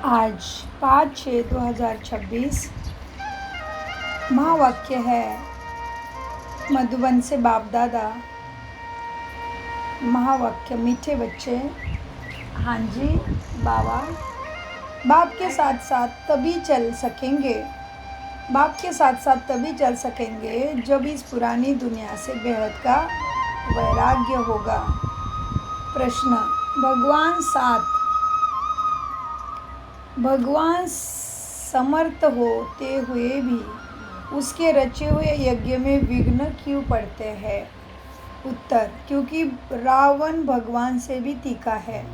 आज 5/6/2026 महावाक्य है मधुबन से बाप दादा। महावाक्य। मीठे बच्चे, हाँ जी बाबा, बाप के साथ साथ तभी चल सकेंगे। बाप के साथ साथ तभी चल सकेंगे जब इस पुरानी दुनिया से बेहद का वैराग्य होगा। प्रश्न। भगवान समर्थ होते हुए भी उसके रचे हुए यज्ञ में विघ्न क्यों पड़ते हैं? उत्तर। क्योंकि रावण भगवान से भी तीखा है।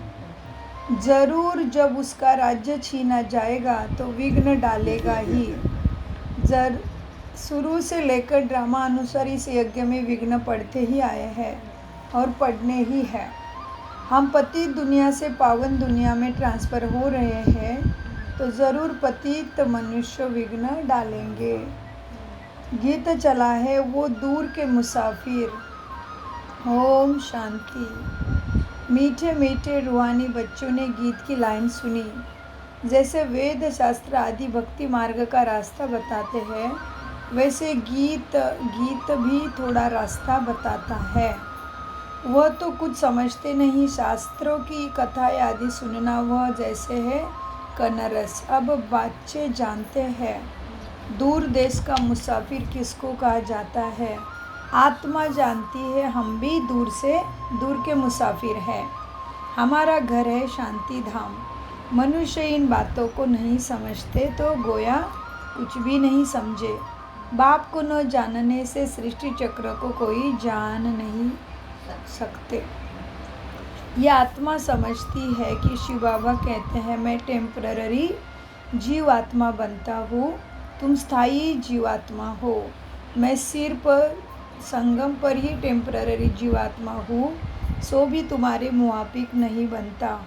जरूर जब उसका राज्य छीना जाएगा तो विघ्न डालेगा ही। शुरू से लेकर ड्रामा अनुसार इस यज्ञ में विघ्न पड़ते ही आए हैं और पड़ने ही है। हम पतित दुनिया से पावन दुनिया में ट्रांसफ़र हो रहे हैं तो ज़रूर पतित मनुष्य विघ्न डालेंगे। गीत चला है वो दूर के मुसाफिर। ओम शांति। मीठे मीठे रूहानी बच्चों ने गीत की लाइन सुनी। जैसे वेद शास्त्र आदि भक्ति मार्ग का रास्ता बताते हैं, वैसे गीत भी थोड़ा रास्ता बताता है। वह तो कुछ समझते नहीं। शास्त्रों की कथाएं आदि सुनना वह जैसे है कनरस। अब बच्चे जानते हैं दूर देश का मुसाफिर किसको कहा जाता है। आत्मा जानती है हम भी दूर के मुसाफिर हैं। हमारा घर है शांति धाम। मनुष्य इन बातों को नहीं समझते तो गोया कुछ भी नहीं समझे। बाप को न जानने से सृष्टि चक्र को कोई जान नहीं सकते। यह आत्मा समझती है कि शिव बाबा कहते हैं मैं टेम्पररी जीवात्मा बनता हूँ, तुम स्थायी जीवात्मा हो। मैं सिर पर संगम पर ही टेम्पररी जीवात्मा हूँ, सो भी तुम्हारे मुआफिक नहीं बनता।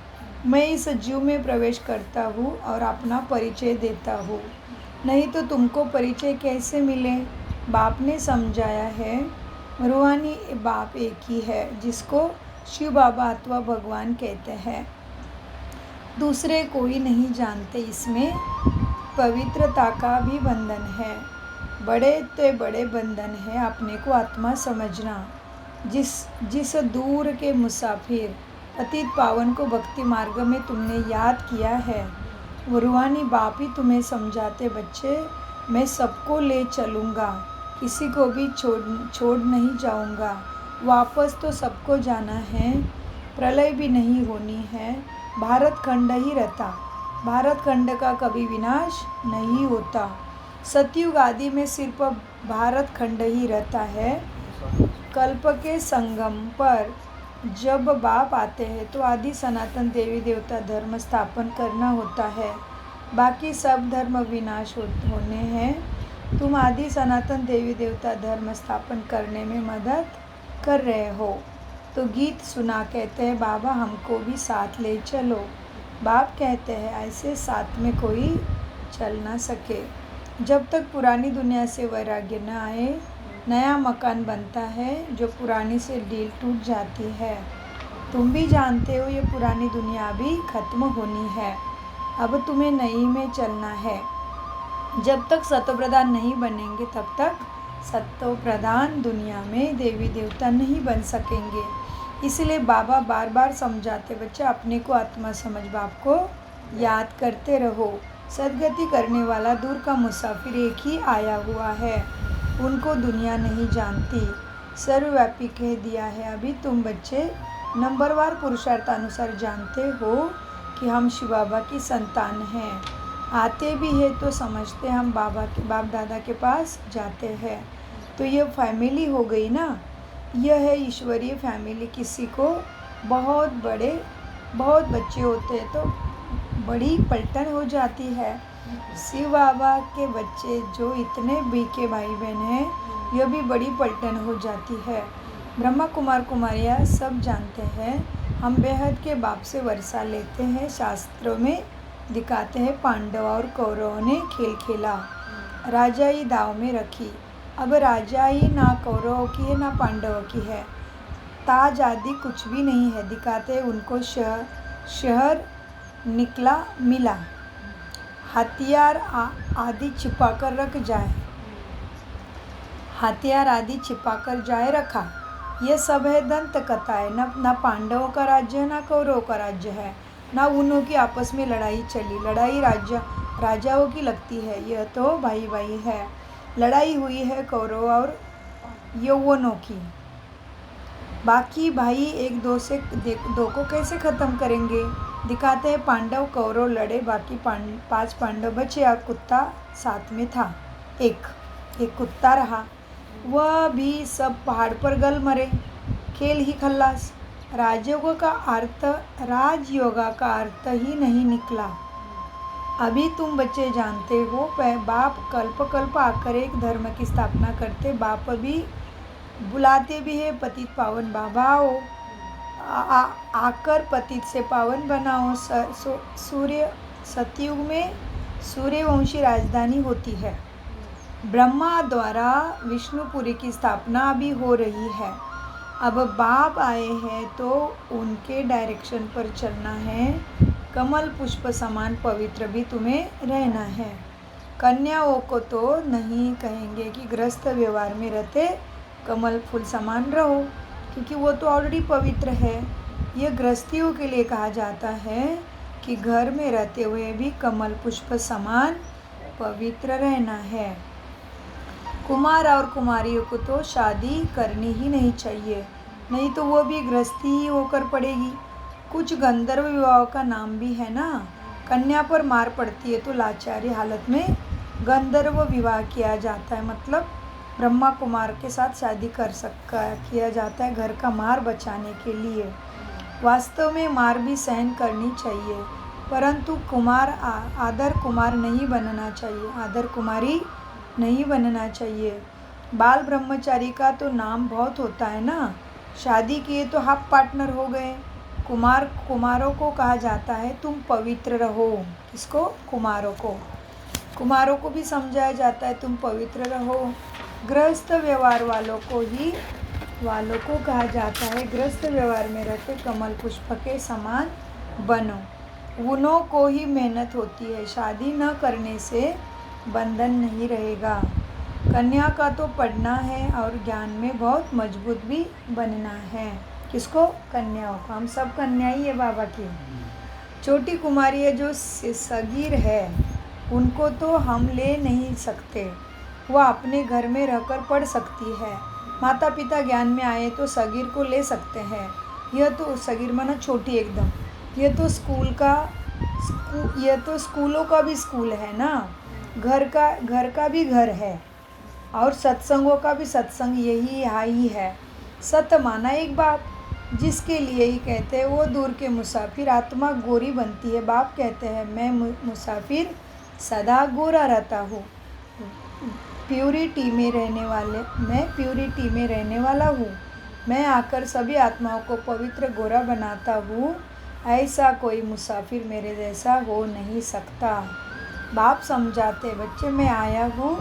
मैं इस जीव में प्रवेश करता हूँ और अपना परिचय देता हूँ, नहीं तो तुमको परिचय कैसे मिले। बाप ने समझाया है रूहानी बाप एक ही है जिसको शिव बाबा अथवा भगवान कहते हैं। दूसरे कोई नहीं जानते। इसमें पवित्रता का भी बंधन है। बड़े ते बड़े बंधन है अपने को आत्मा समझना। जिस दूर के मुसाफिर अतीत पावन को भक्ति मार्ग में तुमने याद किया है, वो रूहानी बाप ही तुम्हें समझाते बच्चे मैं सबको ले चलूँगा, किसी को भी छोड़ नहीं जाऊँगा। वापस तो सबको जाना है, प्रलय भी नहीं होनी है, भारत खंड ही रहता। भारत खंड का कभी विनाश नहीं होता। सतयुग आदि में सिर्फ भारत खंड ही रहता है। कल्प के संगम पर जब बाप आते हैं तो आदि सनातन देवी देवता धर्म स्थापन करना होता है। बाकी सब धर्म विनाश होने हैं। तुम आदि सनातन देवी देवता धर्म स्थापन करने में मदद कर रहे हो। तो गीत सुना कहते हैं बाबा हमको भी साथ ले चलो। बाप कहते हैं ऐसे साथ में कोई चल ना सके। जब तक पुरानी दुनिया से वैराग्य न आए, नया मकान बनता है जो पुरानी से डील टूट जाती है। तुम भी जानते हो ये पुरानी दुनिया भी खत्म होनी है। अब तुम्हें नई में चलना है। जब तक सत्वप्रधान नहीं बनेंगे तब तक सत्वप्रधान दुनिया में देवी देवता नहीं बन सकेंगे। इसलिए बाबा बार बार समझाते बच्चे अपने को आत्मा समझ बाप को याद करते रहो। सदगति करने वाला दूर का मुसाफिर एक ही आया हुआ है, उनको दुनिया नहीं जानती। सर्वव्यापी कह दिया है। अभी तुम बच्चे नंबरवार पुरुषार्थानुसार जानते हो कि हम शिव बाबा की संतान हैं। आते भी है तो समझते हम बाप दादा के पास जाते हैं। तो यह फैमिली हो गई ना। यह है ईश्वरीय फैमिली। किसी को बहुत बच्चे होते हैं तो बड़ी पलटन हो जाती है। शिव बाबा के बच्चे जो इतने बीके भाई बहन हैं, यह भी बड़ी पलटन हो जाती है। ब्रह्मा कुमार कुमारियाँ सब जानते हैं हम बेहद के बाप से वर्षा लेते हैं। शास्त्रों में दिखाते हैं पांडव और कौरवों ने खेल खेला, राजाई दाव में रखी। अब राजाई ना कौरवों की है ना पांडवों की है। ताज आदि कुछ भी नहीं है। दिखाते हैं उनको शहर मिला। हथियार आदि छिपाकर रख जाए, हथियार आदि छिपाकर जाए रखा। यह सब है दंत कथा है। न पांडवों का राज्य है, न कौरवों का राज्य है, न उनों की आपस में लड़ाई चली। लड़ाई राजाओं की लगती है, यह तो भाई भाई है। लड़ाई हुई है कौरव और यौवनों की। बाकी भाई एक दो को कैसे ख़त्म करेंगे? दिखाते हैं पांडव कौरव लड़े, बाकी 5 पांडव बचे और कुत्ता साथ में था। एक कुत्ता रहा, वह भी सब पहाड़ पर गल मरे। खेल ही खल्लास। राजयोग का अर्थ ही नहीं निकला। अभी तुम बच्चे जानते हो, बाप कल्प आकर एक धर्म की स्थापना करते। बाप भी बुलाते भी है, पतित पावन बाबा आओ, आकर पतित से पावन बनाओ। सतयुग में सूर्यवंशी राजधानी होती है। ब्रह्मा द्वारा विष्णुपुरी की स्थापना अभी हो रही है। अब बाप आए हैं तो उनके डायरेक्शन पर चलना है। कमल पुष्प समान पवित्र भी तुम्हें रहना है। कन्याओं को तो नहीं कहेंगे कि गृहस्थ व्यवहार में रहते कमल फूल समान रहो, क्योंकि वो तो ऑलरेडी पवित्र है। यह गृहस्थियों के लिए कहा जाता है कि घर में रहते हुए भी कमल पुष्प समान पवित्र रहना है। कुमार और कुमारियों को तो शादी करनी ही नहीं चाहिए, नहीं तो वो भी गृहस्थी ही होकर पड़ेगी। कुछ गंधर्व विवाह का नाम भी है ना। कन्या पर मार पड़ती है तो लाचारी हालत में गंधर्व विवाह किया जाता है, मतलब ब्रह्मा कुमार के साथ शादी किया जाता है घर का मार बचाने के लिए। वास्तव में मार भी सहन करनी चाहिए, परंतु आदर कुमार नहीं बनना चाहिए, आदर कुमारी नहीं बनना चाहिए। बाल ब्रह्मचारी का तो नाम बहुत होता है ना। शादी किए तो हाफ पार्टनर हो गए। कुमारों को कहा जाता है तुम पवित्र रहो। किसको? कुमारों को भी समझाया जाता है तुम पवित्र रहो। गृहस्थ व्यवहार वालों को कहा जाता है गृहस्थ व्यवहार में रहते कमल पुष्प के समान बनो। उनों को ही मेहनत होती है, शादी न करने से बंधन नहीं रहेगा। कन्या का तो पढ़ना है और ज्ञान में बहुत मजबूत भी बनना है। किसको? कन्याओं को। हम सब कन्या ही है बाबा की। छोटी कुमारी है जो सगीर है, उनको तो हम ले नहीं सकते। वह अपने घर में रहकर पढ़ सकती है। माता पिता ज्ञान में आए तो सगीर को ले सकते हैं। यह तो सगीर माना छोटी एकदम। यह तो स्कूलों का भी स्कूल है ना। घर का भी घर है और सत्संगों का भी सत्संग यही है। सत माना एक बाप, जिसके लिए ही कहते हैं वो दूर के मुसाफिर आत्मा गोरी बनती है। बाप कहते हैं मैं मुसाफिर सदा गोरा रहता हूँ, प्यूरिटी में रहने वाला हूँ। मैं आकर सभी आत्माओं को पवित्र गोरा बनाता हूँ। ऐसा कोई मुसाफिर मेरे जैसा हो नहीं सकता। बाप समझाते बच्चे मैं आया हूँ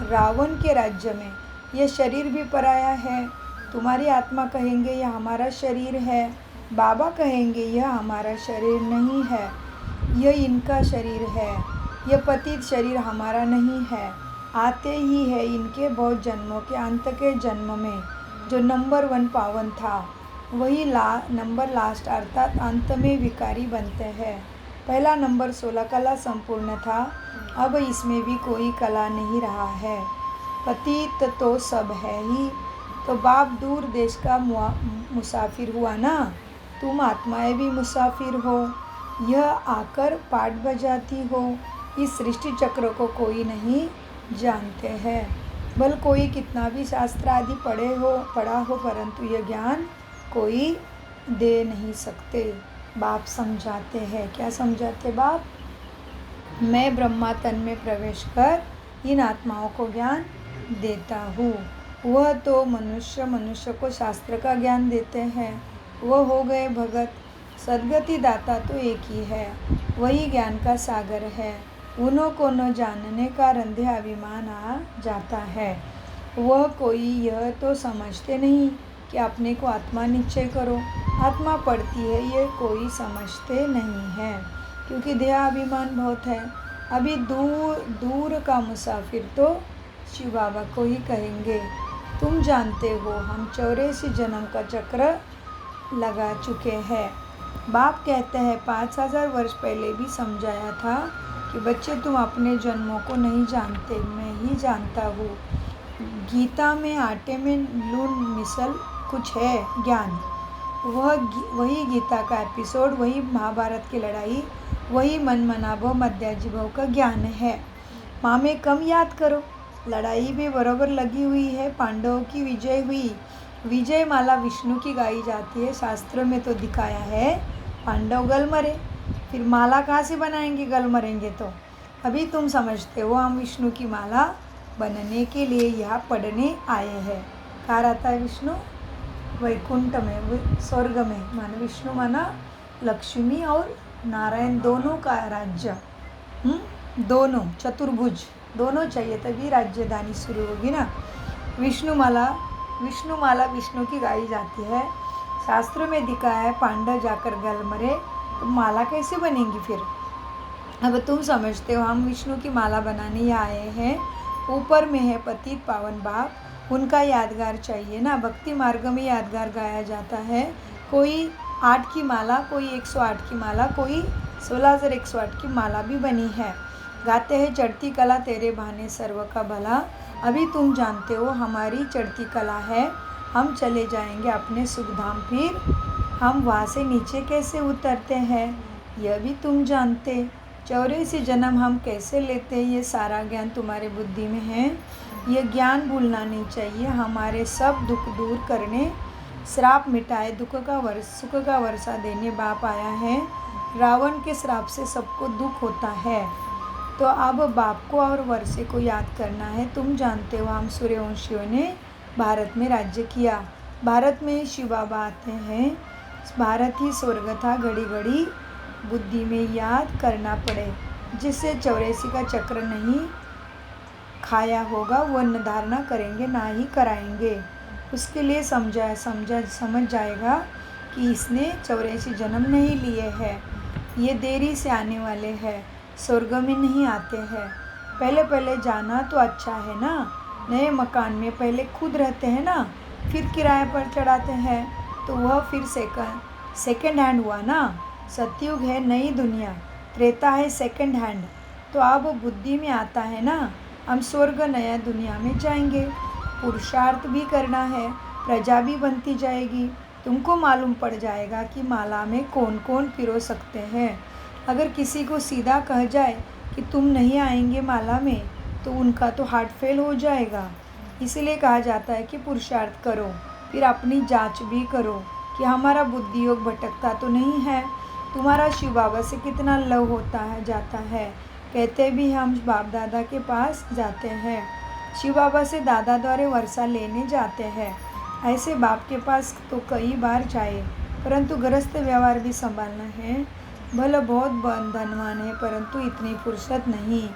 रावण के राज्य में। यह शरीर भी पराया है। तुम्हारी आत्मा कहेंगे यह हमारा शरीर है, बाबा कहेंगे यह हमारा शरीर नहीं है, यह इनका शरीर है। यह पतित शरीर हमारा नहीं है। आते ही है इनके बहुत जन्मों के अंत के जन्म में जो नंबर 1 पावन था, वही नंबर लास्ट अर्थात अंत में विकारी बनते हैं। पहला नंबर 16 कला संपूर्ण था, अब इसमें भी कोई कला नहीं रहा है। पतित तो सब है ही। तो बाप दूर देश का मुसाफिर हुआ ना। तुम आत्माएं भी मुसाफिर हो। यह आकर पाठ बजाती हो। इस सृष्टि चक्र को कोई नहीं जानते हैं। भल कोई कितना भी शास्त्र आदि पढ़ा हो, परंतु यह ज्ञान कोई दे नहीं सकते। बाप समझाते हैं। क्या समझाते बाप? मैं ब्रह्मा तन में प्रवेश कर इन आत्माओं को ज्ञान देता हूँ। वह तो मनुष्य को शास्त्र का ज्ञान देते हैं। वह हो गए भगत। सद्गति दाता तो एक ही है, वही ज्ञान का सागर है। उन्हों को न जानने का रंधे अभिमान आ जाता है। वह कोई यह तो समझते नहीं कि अपने को आत्मा निश्चय करो, आत्मा पढ़ती है, ये कोई समझते नहीं है, क्योंकि देहाभिमान बहुत है। अभी दूर दूर का मुसाफिर तो शिव बाबा को ही कहेंगे। तुम जानते हो हम 84 जन्म का चक्र लगा चुके हैं। बाप कहते हैं 5000 वर्ष पहले भी समझाया था कि बच्चे तुम अपने जन्मों को नहीं जानते, मैं ही जानता हूँ। गीता में आटे में लून मिसल कुछ है ज्ञान, वही गीता का एपिसोड, वही महाभारत की लड़ाई, वही मन मनाभव मध्याजीभव का ज्ञान है। माँ में कम याद करो, लड़ाई भी बराबर लगी हुई है, पांडवों की विजय हुई। विजय माला विष्णु की गाई जाती है, शास्त्रों में तो दिखाया है पांडव गल मरे, फिर माला कहाँ से बनाएंगे गल मरेंगे तो। अभी तुम समझते हो हम विष्णु की माला बनने के लिए यहाँ पढ़ने आए हैं। कहाँ रहता है विष्णु? वैकुंठ में, स्वर्ग में। माना विष्णु माना लक्ष्मी और नारायण दोनों का राज्य, दोनों चतुर्भुज दोनों चाहिए तभी राजधानी शुरू होगी ना। विष्णु माला विष्णु की गाई जाती है, शास्त्रों में दिखाया है पांडव जाकर गल मरे, तो माला कैसे बनेंगी फिर? अब तुम समझते हो हम विष्णु की माला बनाने ही आए हैं। ऊपर में है पतित पावन बाप, उनका यादगार चाहिए ना। भक्ति मार्ग में यादगार गाया जाता है, कोई 8 की माला, कोई 108 की माला, कोई 16108 की माला भी बनी है। गाते हैं चढ़ती कला तेरे बहाने सर्व का भला। अभी तुम जानते हो हमारी चढ़ती कला है, हम चले जाएंगे अपने सुखधाम, फिर हम वहाँ से नीचे कैसे उतरते हैं यह भी तुम जानते। 84 जन्म हम कैसे लेते हैं ये सारा ज्ञान तुम्हारे बुद्धि में है। ये ज्ञान भूलना नहीं चाहिए। हमारे सब दुख दूर करने, श्राप मिटाए, सुख का वर्षा देने बाप आया है। रावण के श्राप से सबको दुख होता है, तो अब बाप को और वर्षे को याद करना है। तुम जानते हो हम सूर्यवंशियों ने भारत में राज्य किया, भारत में शिव बाबा आते हैं। भारत ही स्वर्ग था, घड़ी घड़ी बुद्धि में याद करना पड़े। जिससे 84 का चक्र नहीं खाया होगा वो न धारणा करेंगे ना ही कराएंगे। उसके लिए समझ जाएगा कि इसने 84 जन्म नहीं लिए हैं, ये देरी से आने वाले हैं, स्वर्ग में नहीं आते हैं। पहले जाना तो अच्छा है ना, नए मकान में पहले खुद रहते हैं ना, फिर किराए पर चढ़ाते हैं, तो वह फिर सेकंड हैंड हुआ ना। सतयुग है नई दुनिया, त्रेता है सेकंड हैंड। तो अब बुद्धि में आता है ना, हम स्वर्ग नया दुनिया में जाएंगे। पुरुषार्थ भी करना है, प्रजा भी बनती जाएगी। तुमको मालूम पड़ जाएगा कि माला में कौन कौन पिरो सकते हैं। अगर किसी को सीधा कह जाए कि तुम नहीं आएंगे माला में, तो उनका तो हार्ट फेल हो जाएगा। इसलिए कहा जाता है कि पुरुषार्थ करो, फिर अपनी जांच भी करो कि हमारा बुद्धि योग भटकता तो नहीं है। तुम्हारा शिव बाबा से कितना लव होता है जाता है। कहते भी हम बाप दादा के पास जाते हैं, शिव बाबा से दादा द्वारा वर्षा लेने जाते हैं। ऐसे बाप के पास तो कई बार जाए, परंतु गृहस्थ व्यवहार भी संभालना है। भले बहुत धनवान है, परंतु इतनी फुर्सत नहीं,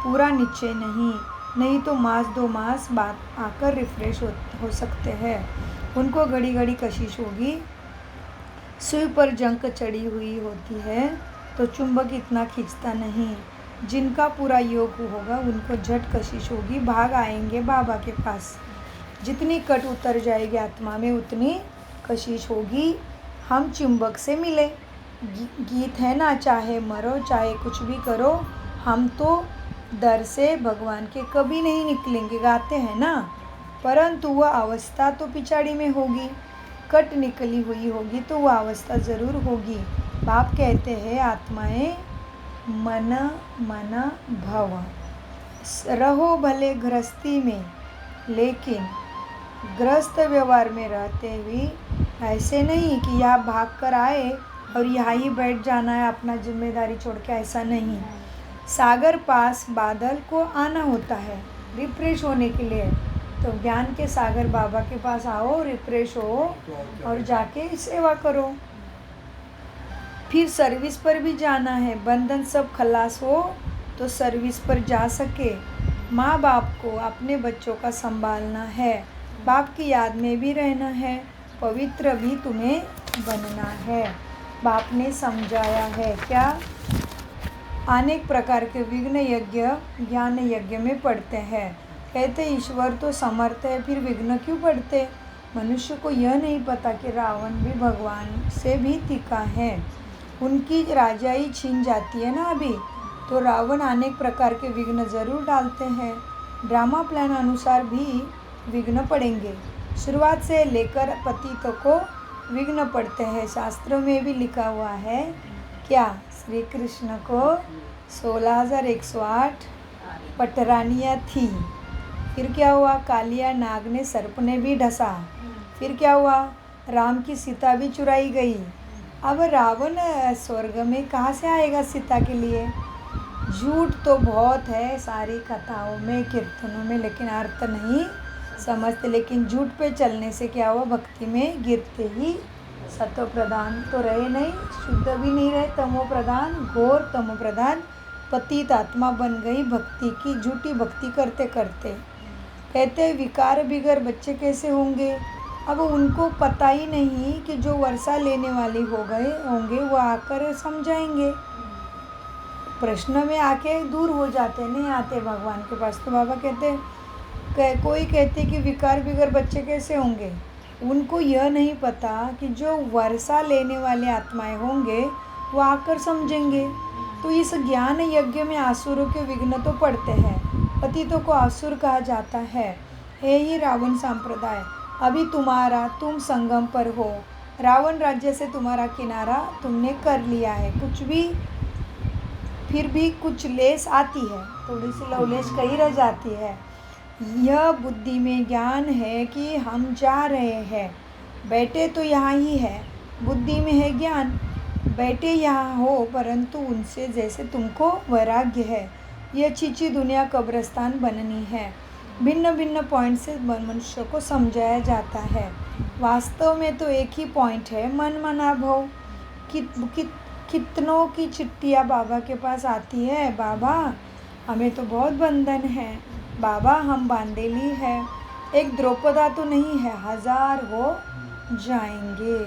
पूरा निश्चय नहीं तो मास 2 मास बाद आकर रिफ्रेश हो सकते हैं। उनको घड़ी घड़ी कशिश होगी। सुई पर जंक चढ़ी हुई होती है तो चुंबक इतना खींचता नहीं। जिनका पूरा योग होगा उनको झट कशिश होगी, भाग आएंगे बाबा के पास। जितनी कट उतर जाएगी आत्मा में उतनी कशिश होगी। हम चुंबक से मिले, गीत है ना, चाहे मरो चाहे कुछ भी करो, हम तो दर से भगवान के कभी नहीं निकलेंगे, गाते हैं ना। परंतु वह अवस्था तो पिछाड़ी में होगी, कट निकली हुई होगी तो वह अवस्था ज़रूर होगी। बाप कहते हैं आत्माएं मन भव, रहो भले गृहस्थी में, लेकिन गृहस्थ व्यवहार में रहते हुए ऐसे नहीं कि यहाँ भाग कर आए और यहाँ ही बैठ जाना है अपना जिम्मेदारी छोड़ के, ऐसा नहीं। सागर पास बादल को आना होता है रिफ्रेश होने के लिए। तो ज्ञान के सागर बाबा के पास आओ, रिफ्रेश हो और जाके सेवा करो। फिर सर्विस पर भी जाना है, बंधन सब खलास हो तो सर्विस पर जा सके। माँ बाप को अपने बच्चों का संभालना है, बाप की याद में भी रहना है, पवित्र भी तुम्हें बनना है। बाप ने समझाया है क्या? अनेक प्रकार के विघ्न यज्ञ ज्ञान यज्ञ में पढ़ते हैं। कहते ईश्वर तो समर्थ है, फिर विघ्न क्यों पढ़ते? मनुष्य को यह नहीं पता कि रावण भी भगवान से भी तीखा है। उनकी राजाई छीन जाती है ना अभी, तो रावण अनेक प्रकार के विघ्न जरूर डालते हैं। ड्रामा प्लान अनुसार भी विघ्न पड़ेंगे। शुरुआत से लेकर पतितों को विघ्न पड़ते हैं। शास्त्रों में भी लिखा हुआ है क्या? श्री कृष्ण को 16,108 पटरानियाँ थी। फिर क्या हुआ? कालिया नाग ने सर्प ने भी ढसा। फिर क्या हुआ? राम की सीता भी चुराई गई। अब रावण स्वर्ग में कहाँ से आएगा सीता के लिए? झूठ तो बहुत है सारी कथाओं में, कीर्तनों में, लेकिन अर्थ नहीं समझते। लेकिन झूठ पे चलने से क्या हुआ? भक्ति में गिरते ही सतो प्रधान तो रहे नहीं, शुद्ध भी नहीं रहे, तमो प्रधान, घोर तमो प्रधान पतित आत्मा बन गई भक्ति की, झूठी भक्ति करते करते। कहते विकार बिगर बच्चे कैसे होंगे? अब उनको पता ही नहीं कि जो वर्षा लेने वाली हो गए होंगे वो आकर समझाएंगे। प्रश्न में आके दूर हो जाते, नहीं आते भगवान के पास। तो बाबा कहते कोई कहते कि विकार बिगर बच्चे कैसे होंगे? उनको यह नहीं पता कि जो वर्षा लेने वाले आत्माएं होंगे वो आकर समझेंगे। तो इस ज्ञान यज्ञ में आसुरों के विघ्न तो पड़ते हैं। पतितों को आसुर कहा जाता है। हे ही रावण संप्रदाय, अभी तुम संगम पर हो। रावण राज्य से तुम्हारा किनारा तुमने कर लिया है। कुछ भी फिर भी कुछ लेस आती है, थोड़ी सी लवलेश कहीं रह जाती है। यह बुद्धि में ज्ञान है कि हम जा रहे हैं। बैठे तो यहाँ ही है, बुद्धि में है ज्ञान। बैठे यहाँ हो परंतु उनसे जैसे तुमको वैराग्य है। यह चीची दुनिया कब्रिस्तान बननी है। भिन्न भिन्न पॉइंट से मनुष्य को समझाया जाता है। वास्तव में तो एक ही पॉइंट है, मन मना भव। कितनों की चिट्ठियाँ बाबा के पास आती है, बाबा हमें तो बहुत बंधन है, बाबा हम बांधेली है। एक द्रौपदा तो नहीं है, 1000 हो जाएंगे।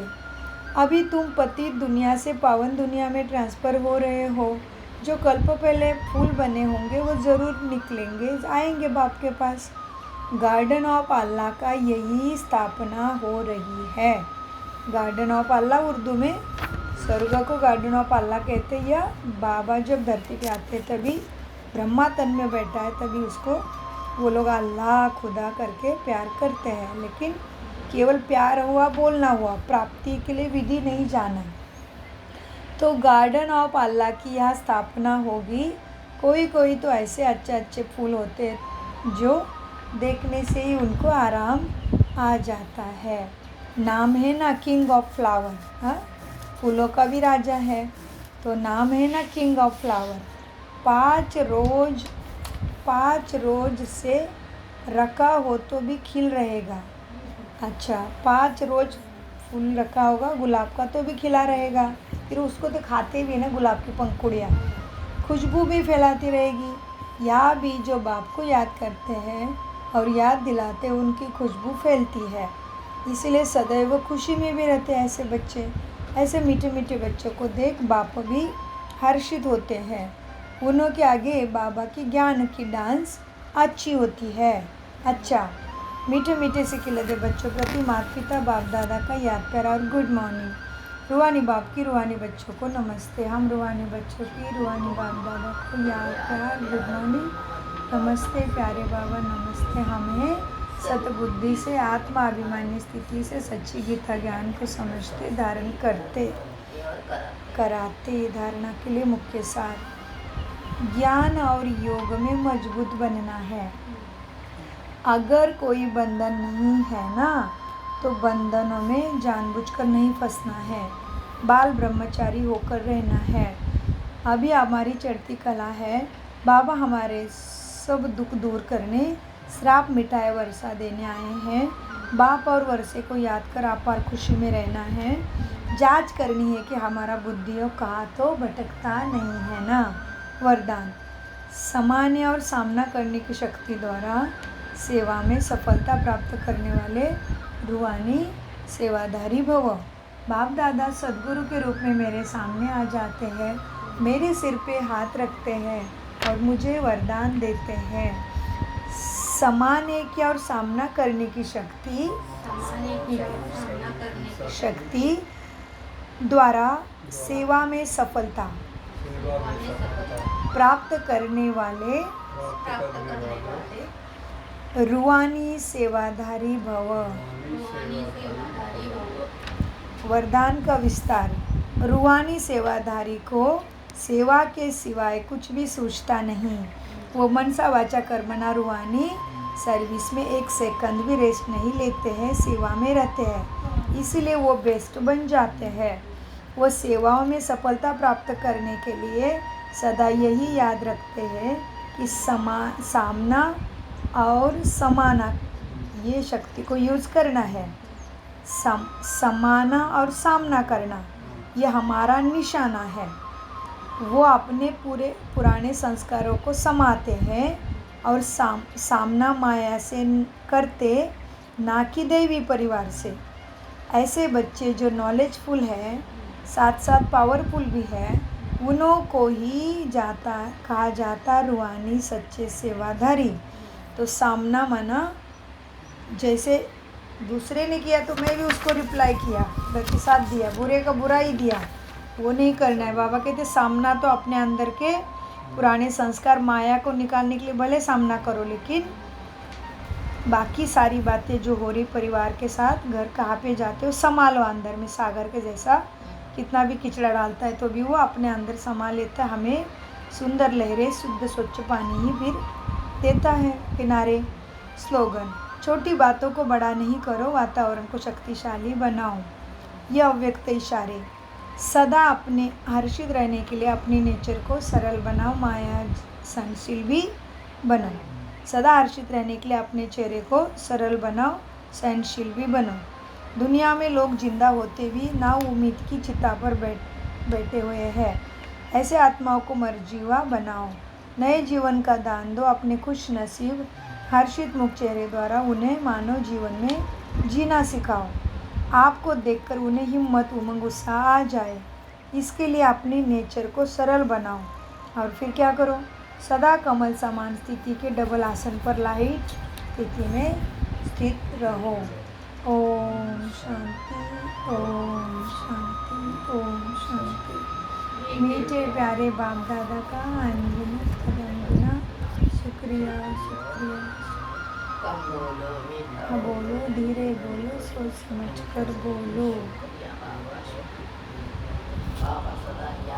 अभी तुम पतित दुनिया से पावन दुनिया में ट्रांसफ़र हो रहे हो। जो कल्प पहले फूल बने होंगे वो ज़रूर निकलेंगे, आएंगे बाप के पास। गार्डन ऑफ अल्लाह का यही स्थापना हो रही है। गार्डन ऑफ अल्लाह उर्दू में स्वर्ग को गार्डन ऑफ अल्लाह कहते हैं। या बाबा जब धरती पे आते तभी ब्रह्मा तन में बैठा है, तभी उसको वो लोग अल्लाह खुदा करके प्यार करते हैं। लेकिन केवल प्यार हुआ, बोलना हुआ, प्राप्ति के लिए विधि नहीं जाना। तो गार्डन ऑफ अल्लाह की यहाँ स्थापना होगी। कोई कोई तो ऐसे अच्छे अच्छे फूल होते हैं जो देखने से ही उनको आराम आ जाता है। नाम है ना किंग ऑफ फ्लावर, हाँ फूलों का भी राजा है, तो नाम है ना किंग ऑफ फ्लावर। 5 रोज से रखा हो तो भी खिल रहेगा। अच्छा 5 रोज फूल रखा होगा गुलाब का तो भी खिला रहेगा। फिर उसको तो खाते भी ना, गुलाब की पंखुड़ियाँ, खुशबू भी फैलाती रहेगी। या भी जो बाप को याद करते हैं और याद दिलाते हैं उनकी खुशबू फैलती है। इसलिए सदैव खुशी में भी रहते हैं ऐसे बच्चे। ऐसे मीठे मीठे बच्चों को देख बाप भी हर्षित होते हैं। उन्हों के आगे बाबा की ज्ञान की डांस अच्छी होती है। अच्छा मीठे मीठे से खिलते बच्चों प्रति माता पिता बाप दादा का याद प्यार और गुड मॉर्निंग। रूहानी बाप की रूहानी बच्चों को नमस्ते। हम रूहानी बच्चों की रूहानी बाप दादा को याद प्यार गुड मॉर्निंग, नमस्ते प्यारे बाबा, नमस्ते। हमें सतबुद्धि से आत्माभिमानी स्थिति से सच्ची गीता ज्ञान को समझते धारण करते कराते। धारणा के लिए मुख्य सार, ज्ञान और योग में मजबूत बनना है। अगर कोई बंधन नहीं है ना, तो बंधनों में जानबूझकर नहीं फंसना है, बाल ब्रह्मचारी होकर रहना है। अभी हमारी चढ़ती कला है। बाबा हमारे सब दुख दूर करने, श्राप मिटाए वर्षा देने आए हैं। बाप और वर्षे को याद कर अपार खुशी में रहना है। जांच करनी है कि हमारा बुद्धियों कहा तो भटकता नहीं है ना। वरदान, सामान्य और सामना करने की शक्ति द्वारा सेवा में सफलता प्राप्त करने वाले रूहानी सेवाधारी भव। बाप दादा सद्गुरु के रूप में मेरे सामने आ जाते हैं मेरे सिर पे हाथ रखते हैं और मुझे वरदान देते हैं। समाने की और सामना करने की शक्ति द्वारा सेवा में सफलता प्राप्त करने वाले रूहानी सेवाधारी भव। वरदान का विस्तार। रूहानी सेवाधारी को सेवा के सिवाय कुछ भी सूझता नहीं। वो मनसा वाचा कर्मणा रूहानी सर्विस में एक सेकंड भी रेस्ट नहीं लेते हैं, सेवा में रहते हैं, इसलिए वो बेस्ट बन जाते हैं। वो सेवाओं में सफलता प्राप्त करने के लिए सदा यही याद रखते हैं कि सामना और समाना ये शक्ति को यूज़ करना है। समाना और सामना करना ये हमारा निशाना है। वो अपने पुराने संस्कारों को समाते हैं और सामना माया से करते, ना कि दैवी परिवार से। ऐसे बच्चे जो नॉलेजफुल है साथ साथ पावरफुल भी है, उन्हों को ही कहा जाता रूहानी सच्चे सेवाधारी। तो सामना माना जैसे दूसरे ने किया तो मैं भी उसको रिप्लाई किया, प्रतिसाद दिया, बुरे का बुरा ही दिया, वो नहीं करना है। बाबा कहते सामना तो अपने अंदर के पुराने संस्कार माया को निकालने के लिए भले सामना करो, लेकिन बाकी सारी बातें जो हो रही परिवार के साथ, घर कहाँ पे जाते हो संभालो अंदर में। सागर के जैसा कितना भी किचड़ा डालता है तो भी वो अपने अंदर संभाल लेता है। हमें सुंदर लहरें, शुद्ध स्वच्छ पानी ही फिर देता है किनारे। स्लोगन। छोटी बातों को बड़ा नहीं करो, वातावरण को शक्तिशाली बनाओ। ये अव्यक्त इशारे। सदा अपने हर्षित रहने के लिए अपनी नेचर को सरल बनाओ, माया सहनशील भी बनो। सदा हर्षित रहने के लिए अपने चेहरे को सरल बनाओ, सहनशील भी बनो। दुनिया में लोग जिंदा होते भी ना उम्मीद की चिता पर बैठे हुए हैं। ऐसे आत्माओं को मर्जीवा बनाओ। नए जीवन का दान दो। अपने खुश नसीब हर्षित मुख चेहरे द्वारा उन्हें मानव जीवन में जीना सिखाओ। आपको देखकर उन्हें हिम्मत, उमंग, उत्साह आ जाए। इसके लिए अपनी नेचर को सरल बनाओ। और फिर क्या करो? सदा कमल समान स्थिति के डबल आसन पर लाइट स्थिति में स्थित रहो। ओम शांति, ओम शांति, ओम शांति। मीठे प्यारे बाप दादा का अनगिनत खजाना शुक्रिया, शुक्रिया। हाँ बोलो, धीरे बोलो, सोच समझ कर बोलो।